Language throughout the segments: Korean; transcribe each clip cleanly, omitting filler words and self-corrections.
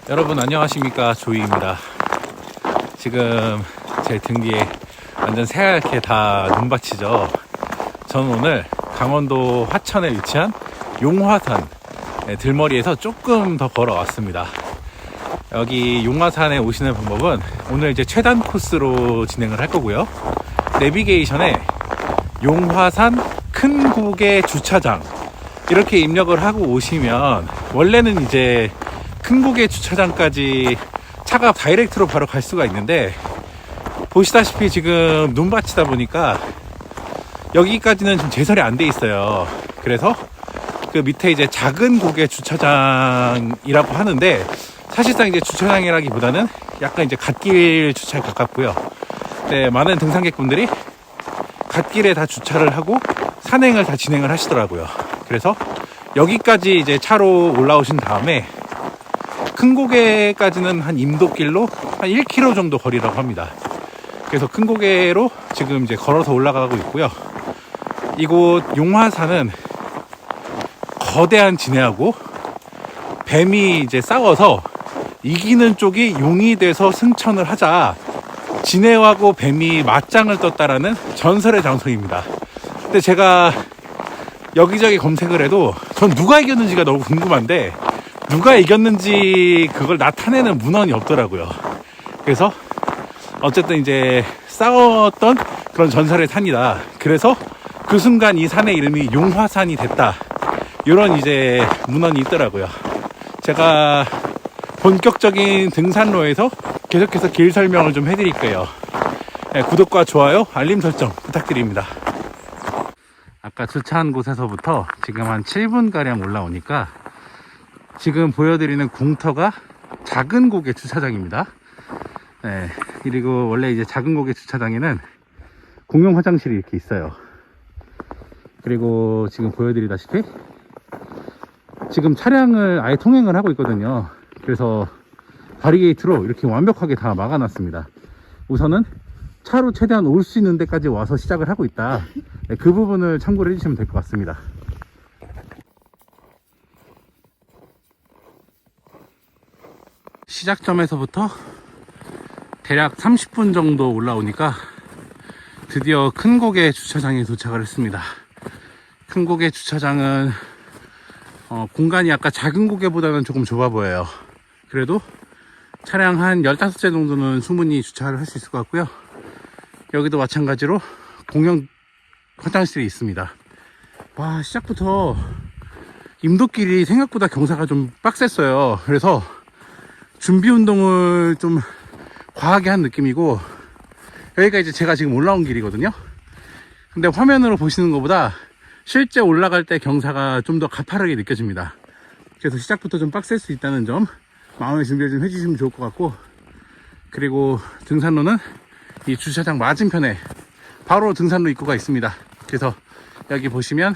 여러분 안녕하십니까, 조이입니다. 지금 제 등 뒤에 완전 새하얗게 다 눈밭이죠. 저는 오늘 강원도 화천에 위치한 용화산 들머리에서 조금 더 걸어왔습니다. 여기 용화산에 오시는 방법은 오늘 이제 최단 코스로 진행을 할 거고요. 내비게이션에 용화산 큰고개 주차장 이렇게 입력을 하고 오시면, 원래는 이제 큰고개 주차장까지 차가 다이렉트로 바로 갈 수가 있는데, 보시다시피 지금 눈밭이다 보니까 여기까지는 좀 제설이 안 돼 있어요. 그래서 그 밑에 이제 작은 고개 주차장이라고 하는데, 사실상 이제 주차장이라기보다는 약간 이제 갓길 주차에 가깝고요. 네, 많은 등산객분들이 갓길에 다 주차를 하고 산행을 다 진행을 하시더라고요. 그래서 여기까지 이제 차로 올라오신 다음에 큰고개까지는 한 임도길로 한 1km 정도 거리라고 합니다. 그래서 큰고개로 지금 이제 걸어서 올라가고 있고요. 이곳 용화산은 거대한 진해하고 뱀이 이제 싸워서 이기는 쪽이 용이 돼서 승천을 하자 진해하고 뱀이 맞짱을 떴다라는 전설의 장소입니다. 근데 제가 여기저기 검색을 해도 전 누가 이겼는지가 너무 궁금한데, 누가 이겼는지 그걸 나타내는 문헌이 없더라고요. 그래서 어쨌든 이제 싸웠던 그런 전설의 산이다. 그래서 그 순간 이 산의 이름이 용화산이 됐다, 이런 이제 문헌이 있더라고요. 제가 본격적인 등산로에서 계속해서 길 설명을 좀 해드릴게요. 네, 구독과 좋아요, 알림 설정 부탁드립니다. 아까 주차한 곳에서부터 지금 한 7분가량 올라오니까 지금 보여드리는 궁터가 작은 고개 주차장입니다. 네, 그리고 원래 이제 작은 고개 주차장에는 공용 화장실이 이렇게 있어요. 그리고 지금 보여드리다시피 지금 차량을 아예 통행을 하고 있거든요. 그래서 바리게이트로 이렇게 완벽하게 다 막아놨습니다. 우선은 차로 최대한 올 수 있는 데까지 와서 시작을 하고 있다. 네, 그 부분을 참고를 해주시면 될 것 같습니다. 시작점에서부터 대략 30분 정도 올라오니까 드디어 큰고개 주차장에 도착을 했습니다. 큰고개 주차장은 공간이 아까 작은 고개보다는 조금 좁아 보여요. 그래도 차량 한 15대 정도는 충분히 주차를 할 수 있을 것 같고요. 여기도 마찬가지로 공용 화장실이 있습니다. 와, 시작부터 임도길이 생각보다 경사가 좀 빡셌어요. 그래서 준비 운동을 좀 과하게 한 느낌이고, 여기가 이제 제가 지금 올라온 길이거든요. 근데 화면으로 보시는 것보다 실제 올라갈 때 경사가 좀 더 가파르게 느껴집니다. 그래서 시작부터 좀 빡셀 수 있다는 점 마음의 준비를 좀 해주시면 좋을 것 같고, 그리고 등산로는 이 주차장 맞은편에 바로 등산로 입구가 있습니다. 그래서 여기 보시면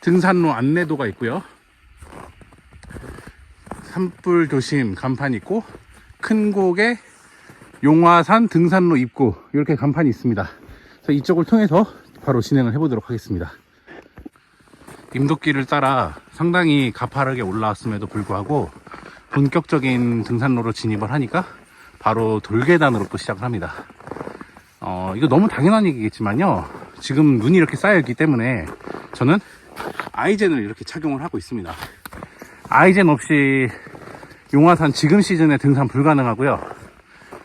등산로 안내도가 있고요. 산불 조심 간판 있고, 큰고개 용화산 등산로 입구, 이렇게 간판이 있습니다. 그래서 이쪽을 통해서 바로 진행을 해보도록 하겠습니다. 임도길을 따라 상당히 가파르게 올라왔음에도 불구하고 본격적인 등산로로 진입을 하니까 바로 돌계단으로 또 시작을 합니다. 이거 너무 당연한 얘기겠지만요, 지금 눈이 이렇게 쌓여있기 때문에 저는 아이젠을 이렇게 착용을 하고 있습니다. 아이젠 없이 용화산 지금 시즌에 등산 불가능하고요.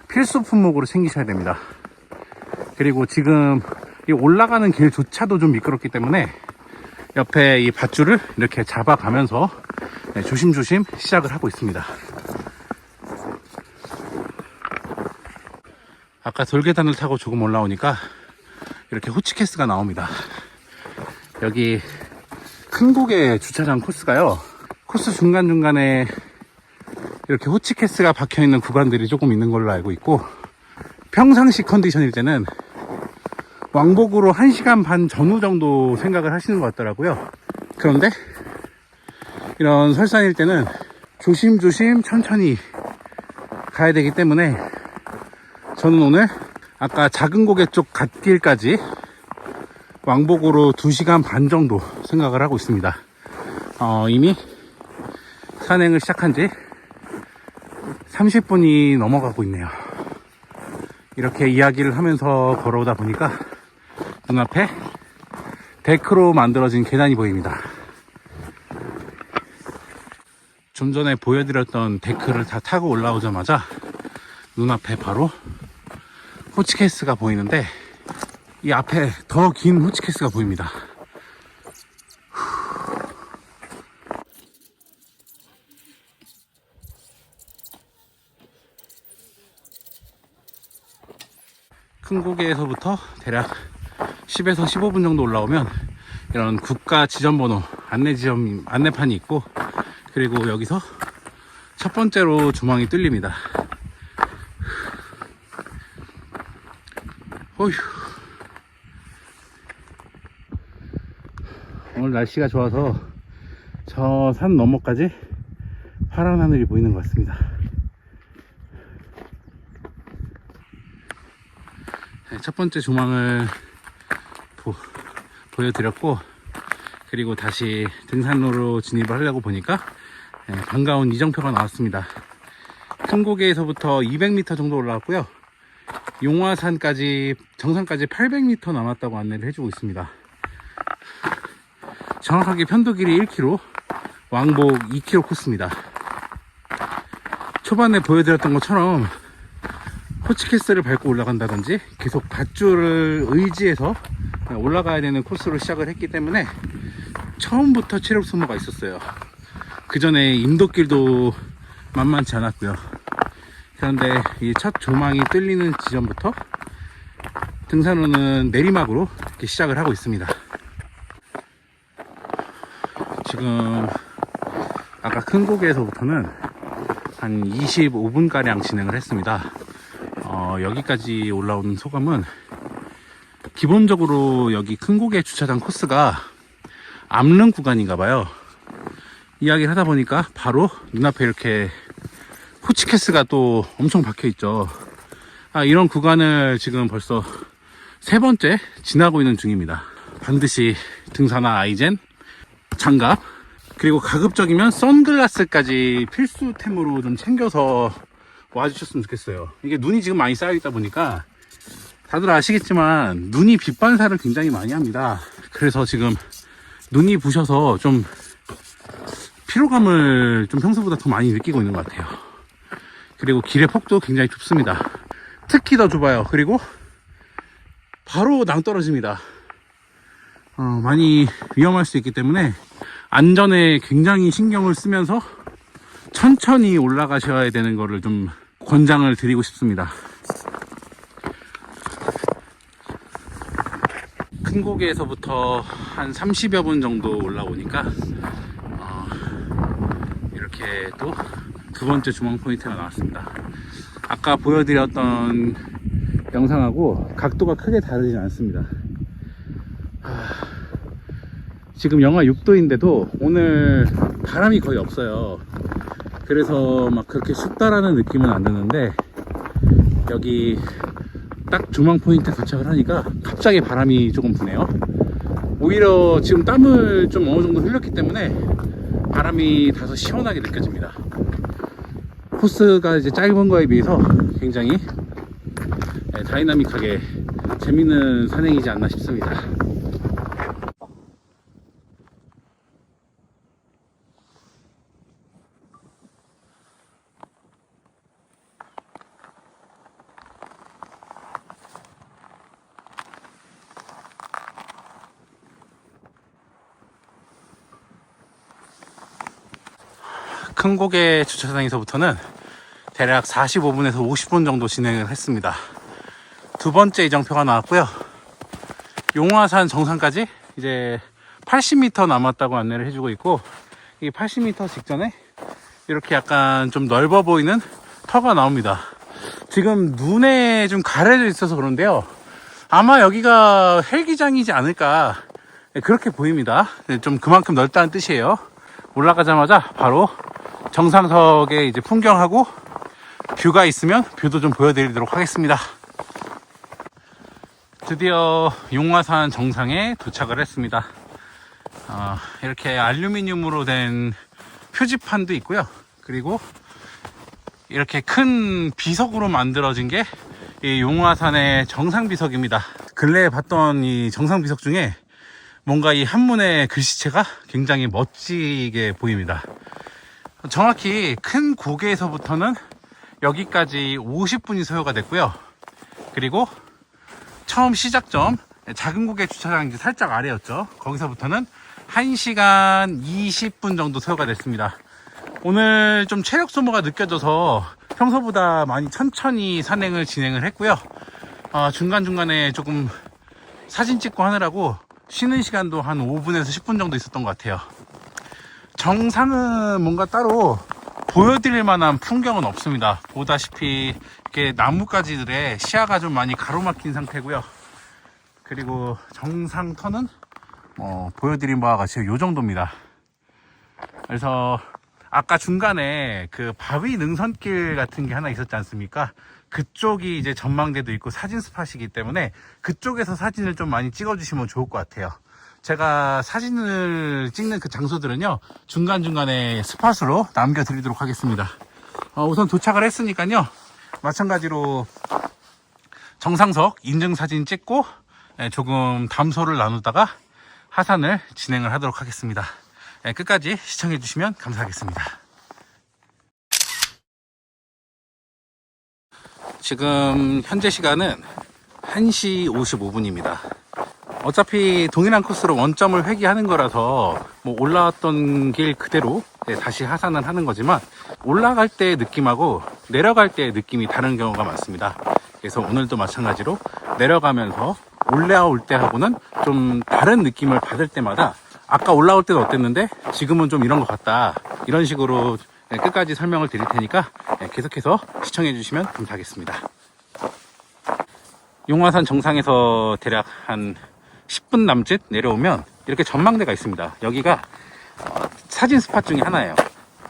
필수 품목으로 챙기셔야 됩니다. 그리고 지금 이 올라가는 길조차도 좀 미끄럽기 때문에 옆에 이 밧줄을 이렇게 잡아가면서 조심조심 시작을 하고 있습니다. 아까 돌계단을 타고 조금 올라오니까 이렇게 호치케스가 나옵니다. 여기 큰고개 주차장 코스가요, 코스 중간중간에 이렇게 호치케스가 박혀있는 구간들이 조금 있는 걸로 알고 있고, 평상시 컨디션일 때는 왕복으로 1시간 반 전후 정도 생각을 하시는 것 같더라고요. 그런데 이런 설산일 때는 조심조심 천천히 가야 되기 때문에 저는 오늘 아까 작은 고개 쪽 갓길까지 왕복으로 2시간 반 정도 생각을 하고 있습니다. 이미 산행을 시작한 지 30분이 넘어가고 있네요. 이렇게 이야기를 하면서 걸어오다 보니까 눈앞에 데크로 만들어진 계단이 보입니다. 좀 전에 보여드렸던 데크를 다 타고 올라오자마자 눈앞에 바로 호치케스가 보이는데, 이 앞에 더 긴 호치케스가 보입니다. 큰 고개에서부터 대략 10에서 15분 정도 올라오면 이런 국가 지점번호 안내판이 있고, 그리고 여기서 첫 번째로 조망이 뚫립니다. 어휴. 오늘 날씨가 좋아서 저 산 너머까지 파란 하늘이 보이는 것 같습니다. 네, 첫 번째 조망을 보여드렸고, 그리고 다시 등산로로 진입을 하려고 보니까 반가운 이정표가 나왔습니다. 큰 고개에서부터 200m 정도 올라왔고요. 용화산까지, 정상까지 800m 남았다고 안내를 해주고 있습니다. 정확하게 편도 길이 1km, 왕복 2km 코스입니다. 초반에 보여드렸던 것처럼 호치케스를 밟고 올라간다든지 계속 밧줄을 의지해서 올라가야 되는 코스로 시작을 했기 때문에 처음부터 체력 소모가 있었어요. 그 전에 인도길도 만만치 않았고요. 그런데 이 첫 조망이 뚫리는 지점부터 등산로는 내리막으로 이렇게 시작을 하고 있습니다. 지금 아까 큰 고개에서부터는 한 25분가량 진행을 했습니다. 여기까지 올라오는 소감은, 기본적으로 여기 큰 고개 주차장 코스가 암릉 구간인가 봐요. 이야기를 하다 보니까 바로 눈앞에 이렇게 호치케스가 또 엄청 박혀 있죠. 이런 구간을 지금 벌써 세 번째 지나고 있는 중입니다. 반드시 등산화 아이젠, 장갑, 그리고 가급적이면 선글라스까지 필수템으로 좀 챙겨서 와주셨으면 좋겠어요. 이게 눈이 지금 많이 쌓여 있다 보니까 다들 아시겠지만 눈이 빛 반사를 굉장히 많이 합니다. 그래서 지금 눈이 부셔서 좀 피로감을 좀 평소보다 더 많이 느끼고 있는 것 같아요. 그리고 길의 폭도 굉장히 좁습니다. 특히 더 좁아요. 그리고 바로 낭떠러집니다. 많이 위험할 수 있기 때문에 안전에 굉장히 신경을 쓰면서 천천히 올라가셔야 되는 거를 좀 권장을 드리고 싶습니다. 큰 고개에서부터 한 30여 분 정도 올라오니까 이렇게 또 두 번째 조망 포인트가 나왔습니다. 아까 보여드렸던 영상하고 각도가 크게 다르지 않습니다. 지금 영하 6도인데도 오늘 바람이 거의 없어요. 그래서 막 그렇게 춥다라는 느낌은 안 드는데, 여기 딱 조망 포인트 도착을 하니까 갑자기 바람이 조금 부네요. 오히려 지금 땀을 좀 어느 정도 흘렸기 때문에 바람이 다소 시원하게 느껴집니다. 코스가 이제 짧은 거에 비해서 굉장히 다이나믹하게 재밌는 산행이지 않나 싶습니다. 큰 고개 주차장에서부터는 대략 45분에서 50분 정도 진행을 했습니다. 두 번째 이정표가 나왔고요. 용화산 정상까지 이제 80m 남았다고 안내를 해주고 있고, 이 80m 직전에 이렇게 약간 좀 넓어 보이는 터가 나옵니다. 지금 눈에 좀 가려져 있어서 그런데요, 아마 여기가 헬기장이지 않을까 그렇게 보입니다. 좀 그만큼 넓다는 뜻이에요. 올라가자마자 바로 정상석에 이제 풍경하고 뷰가 있으면 뷰도 좀 보여드리도록 하겠습니다. 드디어 용화산 정상에 도착을 했습니다. 이렇게 알루미늄으로 된 표지판도 있고요. 그리고 이렇게 큰 비석으로 만들어진 게 이 용화산의 정상비석입니다. 근래에 봤던 이 정상비석 중에 뭔가 이 한문의 글씨체가 굉장히 멋지게 보입니다. 정확히 큰 고개에서부터는 여기까지 50분이 소요가 됐고요. 그리고 처음 시작점 작은 고개 주차장 살짝 아래였죠. 거기서부터는 1시간 20분 정도 소요가 됐습니다. 오늘 좀 체력 소모가 느껴져서 평소보다 많이 천천히 산행을 진행을 했고요. 중간중간에 조금 사진 찍고 하느라고 쉬는 시간도 한 5분에서 10분 정도 있었던 것 같아요. 정상은 뭔가 따로 보여드릴 만한 풍경은 없습니다. 보다시피 이렇게 나뭇가지들의 시야가 좀 많이 가로막힌 상태고요. 그리고 정상터는 보여드린 바와 같이 이 정도입니다. 그래서 아까 중간에 그 바위 능선길 같은 게 하나 있었지 않습니까? 그쪽이 이제 전망대도 있고 사진 스팟이기 때문에 그쪽에서 사진을 좀 많이 찍어주시면 좋을 것 같아요. 제가 사진을 찍는 그 장소들은요, 중간중간에 스팟으로 남겨드리도록 하겠습니다. 우선 도착을 했으니까요, 마찬가지로 정상석 인증사진 찍고 조금 담소를 나누다가 하산을 진행을 하도록 하겠습니다. 끝까지 시청해 주시면 감사하겠습니다. 지금 현재 시간은 1시 55분입니다. 어차피 동일한 코스로 원점을 회귀하는 거라서 뭐 올라왔던 길 그대로 다시 하산을 하는 거지만 올라갈 때의 느낌하고 내려갈 때의 느낌이 다른 경우가 많습니다. 그래서 오늘도 마찬가지로 내려가면서 올라올 때하고는 좀 다른 느낌을 받을 때마다 아까 올라올 때는 어땠는데 지금은 좀 이런 것 같다, 이런 식으로 끝까지 설명을 드릴 테니까 계속해서 시청해 주시면 감사하겠습니다. 용화산 정상에서 대략 한 10분 남짓 내려오면 이렇게 전망대가 있습니다. 여기가 사진 스팟 중에 하나예요.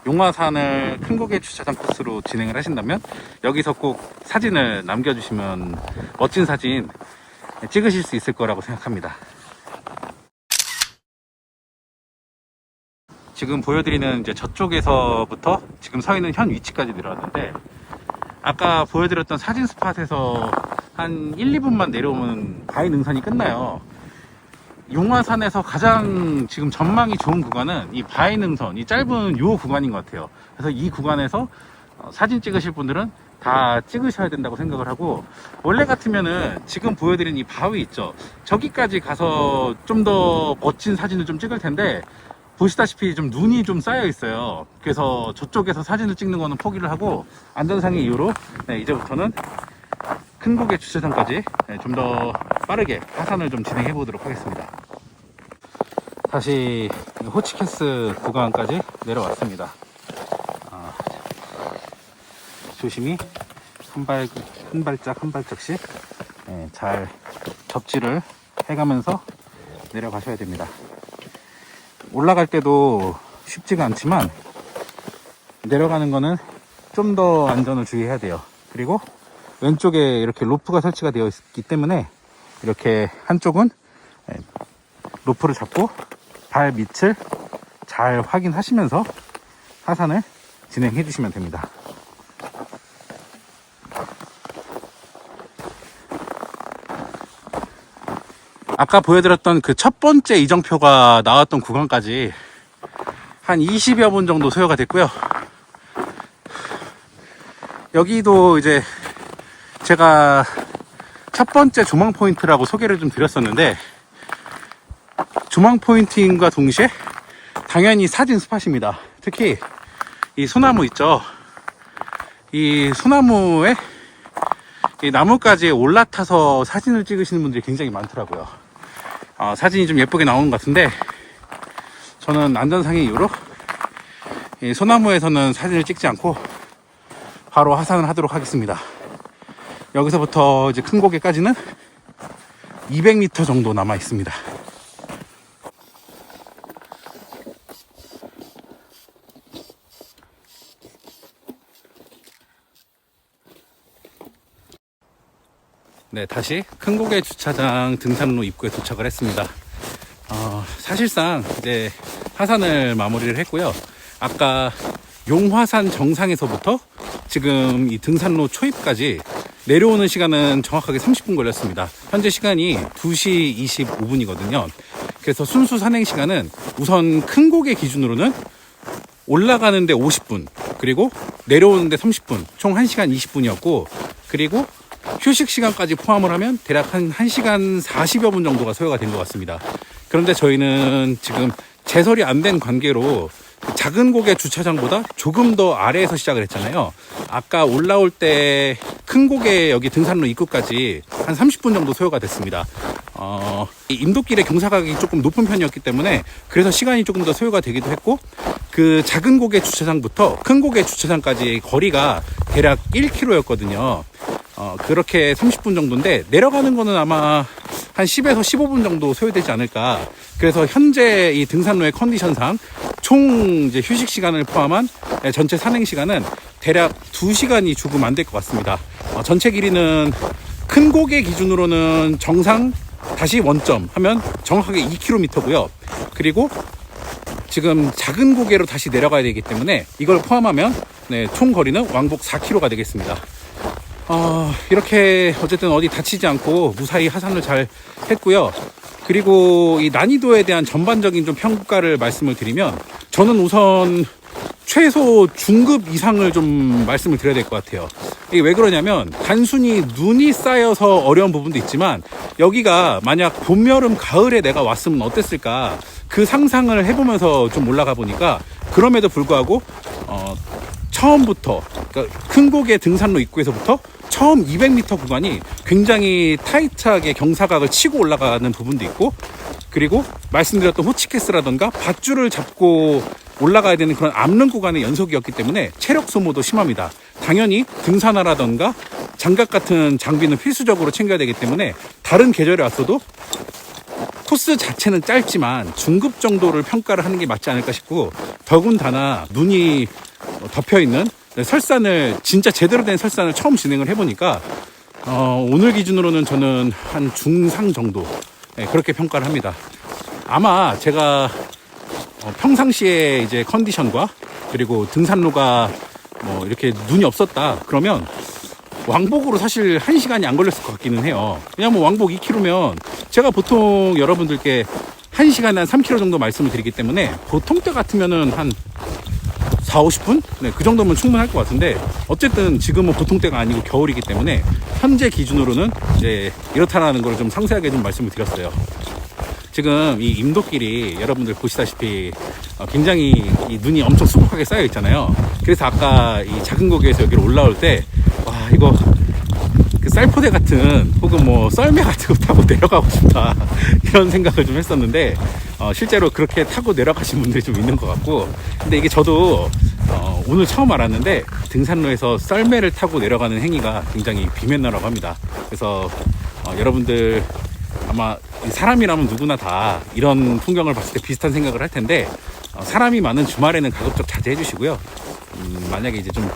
용화산을 큰 고개 주차장 코스로 진행을 하신다면 여기서 꼭 사진을 남겨주시면 멋진 사진 찍으실 수 있을 거라고 생각합니다. 지금 보여드리는 이제 저쪽에서부터 지금 서 있는 현 위치까지 내려왔는데, 아까 보여드렸던 사진 스팟에서 한 1, 2분만 내려오면 바위 능선이 끝나요. 용화산에서 가장 지금 전망이 좋은 구간은 이 바위 능선, 이 짧은 요 구간인 것 같아요. 그래서 이 구간에서 사진 찍으실 분들은 다 찍으셔야 된다고 생각을 하고, 원래 같으면은 지금 보여드린 이 바위 있죠, 저기까지 가서 좀 더 멋진 사진을 좀 찍을 텐데 보시다시피 좀 눈이 좀 쌓여 있어요. 그래서 저쪽에서 사진을 찍는 거는 포기를 하고 안전상의 이유로 이제부터는 큰 고개 주차장까지 좀 더 빠르게 하산을 좀 진행해 보도록 하겠습니다. 다시 호치케스 구간까지 내려왔습니다. 조심히 한 발짝 한 발짝씩 잘 접지를 해가면서 내려가셔야 됩니다. 올라갈 때도 쉽지가 않지만 내려가는 거는 좀 더 안전을 주의해야 돼요. 그리고 왼쪽에 이렇게 로프가 설치가 되어 있기 때문에 이렇게 한쪽은 로프를 잡고 발 밑을 잘 확인하시면서 하산을 진행해 주시면 됩니다. 아까 보여드렸던 그 첫 번째 이정표가 나왔던 구간까지 한 20여 분 정도 소요가 됐고요. 여기도 이제 제가 첫 번째 조망 포인트라고 소개를 좀 드렸었는데, 조망 포인트인과 동시에 당연히 사진 스팟입니다. 특히 이 소나무 있죠, 이 소나무에 이 나무까지 올라타서 사진을 찍으시는 분들이 굉장히 많더라고요. 사진이 좀 예쁘게 나오는 것 같은데 저는 안전상의 이유로 이 소나무에서는 사진을 찍지 않고 바로 하산을 하도록 하겠습니다. 여기서부터 이제 큰 고개까지는 200m 정도 남아 있습니다. 네, 다시 큰 고개 주차장 등산로 입구에 도착을 했습니다. 사실상 이제 하산을 마무리를 했고요. 아까 용화산 정상에서부터 지금 이 등산로 초입까지 내려오는 시간은 정확하게 30분 걸렸습니다. 현재 시간이 2시 25분이거든요. 그래서 순수 산행 시간은 우선 큰 고개 기준으로는 올라가는데 50분, 그리고 내려오는데 30분, 총 1시간 20분이었고, 그리고 휴식 시간까지 포함을 하면 대략 한 1시간 40여 분 정도가 소요가 된 것 같습니다. 그런데 저희는 지금 제설이 안 된 관계로 작은 고개 주차장보다 조금 더 아래에서 시작을 했잖아요. 아까 올라올 때 큰 고개 여기 등산로 입구까지 한 30분 정도 소요가 됐습니다. 이 임도길의 경사각이 조금 높은 편이었기 때문에 그래서 시간이 조금 더 소요가 되기도 했고, 그 작은 고개 주차장부터 큰 고개 주차장까지 거리가 대략 1km였거든요. 그렇게 30분 정도인데 내려가는 거는 아마 한 10에서 15분 정도 소요되지 않을까. 그래서 현재 이 등산로의 컨디션상 총 이제 휴식 시간을 포함한 전체 산행 시간은 대략 2시간이 조금 안 될 것 같습니다. 전체 길이는 큰 고개 기준으로는 정상 다시 원점 하면 정확하게 2km고요. 그리고 지금 작은 고개로 다시 내려가야 되기 때문에 이걸 포함하면 총 거리는 왕복 4km가 되겠습니다. 이렇게 어쨌든 어디 다치지 않고 무사히 하산을 잘 했고요. 그리고 이 난이도에 대한 전반적인 좀 평가를 말씀을 드리면, 저는 우선 최소 중급 이상을 좀 말씀을 드려야 될 것 같아요. 이게 왜 그러냐면, 단순히 눈이 쌓여서 어려운 부분도 있지만, 여기가 만약 봄, 여름, 가을에 내가 왔으면 어땠을까, 그 상상을 해보면서 좀 올라가 보니까, 그럼에도 불구하고 처음부터, 그러니까 큰 고개 등산로 입구에서부터 처음 200m 구간이 굉장히 타이트하게 경사각을 치고 올라가는 부분도 있고, 그리고 말씀드렸던 호치케스라던가 밧줄을 잡고 올라가야 되는 그런 암릉 구간의 연속이었기 때문에 체력 소모도 심합니다. 당연히 등산화라던가 장갑 같은 장비는 필수적으로 챙겨야 되기 때문에 다른 계절에 왔어도 코스 자체는 짧지만 중급 정도를 평가를 하는 게 맞지 않을까 싶고, 더군다나 눈이 덮여있는 설산을, 진짜 제대로 된 설산을 처음 진행을 해보니까 오늘 기준으로는 저는 한 중상 정도, 그렇게 평가를 합니다. 아마 제가 평상시에 이제 컨디션과 그리고 등산로가 뭐 이렇게 눈이 없었다 그러면 왕복으로 사실 1시간이 안 걸렸을 것 같기는 해요. 왜냐면 왕복 2km면 제가 보통 여러분들께 1시간에 한 3km 정도 말씀을 드리기 때문에 보통 때 같으면은 한 4, 50분? 그 정도면 충분할 것 같은데, 어쨌든 지금은 보통 때가 아니고 겨울이기 때문에 현재 기준으로는 이제 이렇다라는 걸 좀 상세하게 좀 말씀을 드렸어요. 지금 이 임도길이 여러분들 보시다시피 굉장히 이 눈이 엄청 수북하게 쌓여 있잖아요. 그래서 아까 이 작은 고개에서 여기로 올라올 때, 와, 이거 그 쌀포대 같은 혹은 뭐 썰매 같은 거 타고 내려가고 싶다 이런 생각을 좀 했었는데, 실제로 그렇게 타고 내려가신 분들이 좀 있는 것 같고, 근데 이게 저도 오늘 처음 알았는데 등산로에서 썰매를 타고 내려가는 행위가 굉장히 비매너라고 합니다. 그래서 여러분들 아마 사람이라면 누구나 다 이런 풍경을 봤을 때 비슷한 생각을 할 텐데, 사람이 많은 주말에는 가급적 자제해 주시고요. 만약에 이제 좀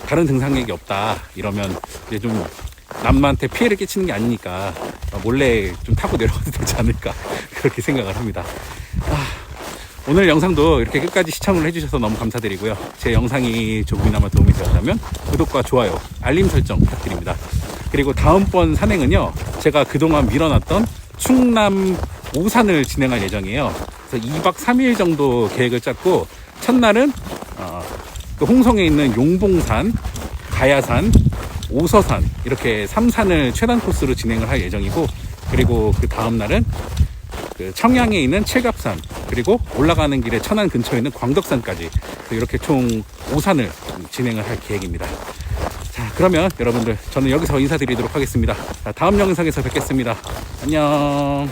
다른 등산객이 없다 이러면 이제 좀 남한테 피해를 끼치는 게 아니니까 몰래 좀 타고 내려가도 되지 않을까 그렇게 생각을 합니다. 오늘 영상도 이렇게 끝까지 시청을 해주셔서 너무 감사드리고요. 제 영상이 조금이나마 도움이 되었다면 구독과 좋아요, 알림 설정 부탁드립니다. 그리고 다음번 산행은요, 제가 그동안 미뤄놨던 충남 오산을 진행할 예정이에요. 그래서 2박 3일 정도 계획을 짰고, 첫날은 그 홍성에 있는 용봉산, 가야산, 오서산 이렇게 3산을 최단 코스로 진행을 할 예정이고, 그리고 그 다음날은 그 청양에 있는 칠갑산, 그리고 올라가는 길에 천안 근처에 있는 광덕산까지 이렇게 총 5산을 진행을 할 계획입니다. 자, 그러면 여러분들 저는 여기서 인사드리도록 하겠습니다. 자, 다음 영상에서 뵙겠습니다. 안녕.